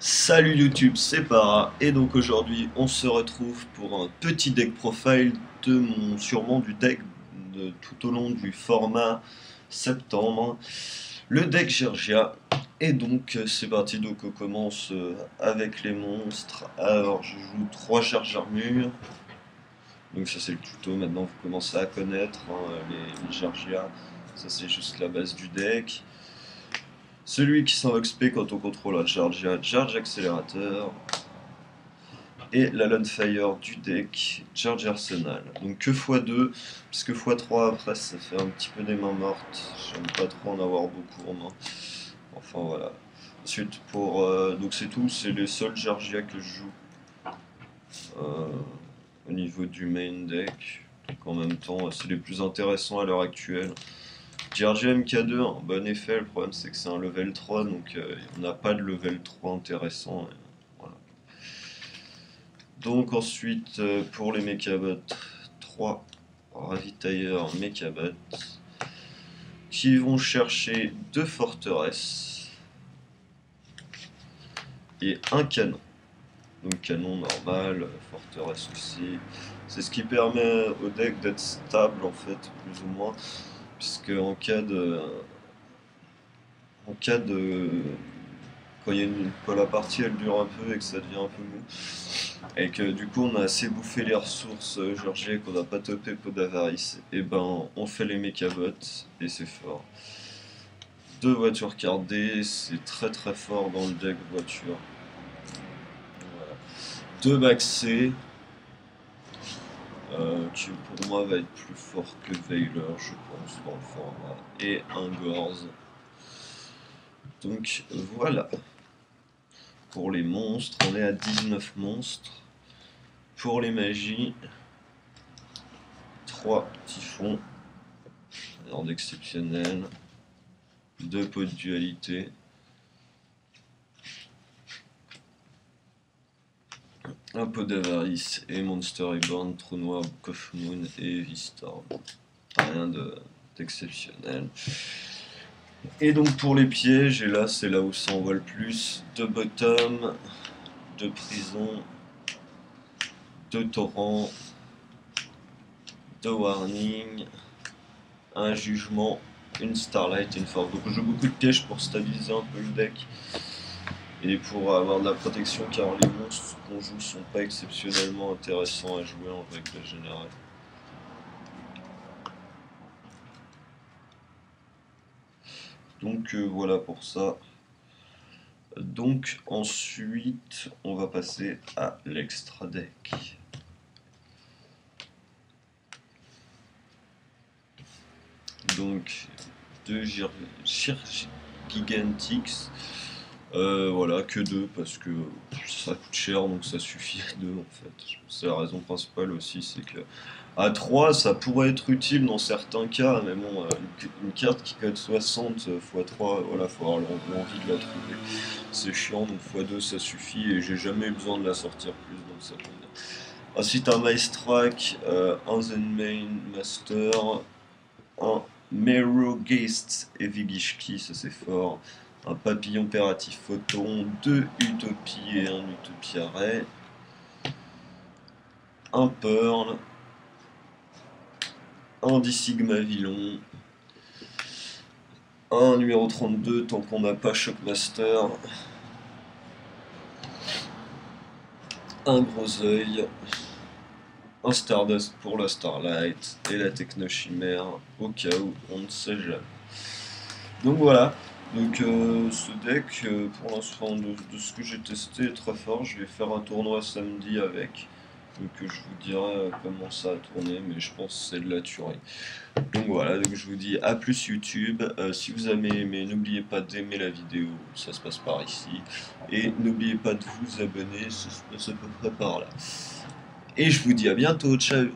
Salut YouTube, c'est Para, et donc aujourd'hui on se retrouve pour un petit deck profile de mon sûrement du deck tout au long du format septembre, le deck Gergia. Et donc c'est parti, donc on commence avec les monstres. Alors je joue 3 charges armure, donc ça c'est le tuto, maintenant vous commencez à connaître les Gergia, ça c'est juste la base du deck. Celui qui s'invoque SP quand on contrôle un Chargia, Charge Accélérateur. Et la Lone-Fire du deck, Charge Arsenal. Donc que x2, parce que x3 après ça fait un petit peu des mains mortes. J'aime pas trop en avoir beaucoup en main. Enfin voilà. Ensuite pour. Donc c'est tout, c'est les seuls Jargia que je joue euh, au niveau du main deck. Donc en même temps, c'est les plus intéressants à l'heure actuelle. Jargia MK2, un bon effet, le problème c'est que c'est un level 3, donc on n'a pas de level 3 intéressant. Et voilà. Donc ensuite, pour les Mechabots, 3 ravitailleurs Mechabots qui vont chercher 2 forteresses et un canon. Donc canon normal, forteresse aussi. C'est ce qui permet au deck d'être stable en fait, plus ou moins, puisque en cas de quand il y a quand la partie elle dure un peu et que ça devient un peu mou, et que du coup on a assez bouffé les ressources Georgie qu'on n'a pas topé Pot d'Avarice, et ben on fait les Mechabots et c'est fort. 2 voitures cardées, c'est très très fort dans le deck voiture. Voilà. 2 Maxé, qui pour moi va être plus fort que Veiler, je pense, dans le format, et un Gorz. Donc voilà. Pour les monstres, on est à 19 monstres. Pour les magies, 3 typhons, rien d'exceptionnel, 2 pots de dualité, un pot d'avarice et Monster Reborn, Trou Noir, Book of Moon et V-Storm. Rien d'exceptionnel. Et donc pour les pièges, et là c'est là où ça envoie le plus, 2 bottom, 2 prison, 2 torrents, 2 warning, un jugement, une starlight et une force. Donc je joue beaucoup de pièges pour stabiliser un peu le deck et pour avoir de la protection, car les monstres qu'on joue sont pas exceptionnellement intéressants à jouer en règle générale. Donc voilà pour ça. Donc ensuite on va passer à l'extra deck. Donc deux Gigantics. Voilà, que 2 parce que ça coûte cher, donc ça suffit à 2 en fait. C'est la raison principale aussi, c'est que à 3 ça pourrait être utile dans certains cas, mais bon, une carte qui coûte 60 x 3, voilà, faut avoir l'envie de la trouver. C'est chiant, donc x 2 ça suffit et j'ai jamais eu besoin de la sortir plus, donc ça tombe bien. Ensuite un Maestrak, un Zenmain Master, un Merogeist et Vigishki, ça c'est fort. Un papillon impératif photon, 2 utopies et un utopie arrêt. Un Pearl, un Sigma Villon, un numéro 32 tant qu'on n'a pas Shockmaster, un gros œil, un Stardust pour la Starlight et la Technochimère au cas où on ne sait jamais. Donc voilà, donc ce deck pour l'instant de ce que j'ai testé est très fort. Je vais faire un tournoi samedi avec, donc je vous dirai comment ça a tourné, mais je pense que c'est de la tuerie. Donc voilà, donc je vous dis à plus YouTube. Si vous avez aimé, n'oubliez pas d'aimer la vidéo, ça se passe par ici, et n'oubliez pas de vous abonner, ça se passe à peu près par là. Et je vous dis à bientôt, ciao.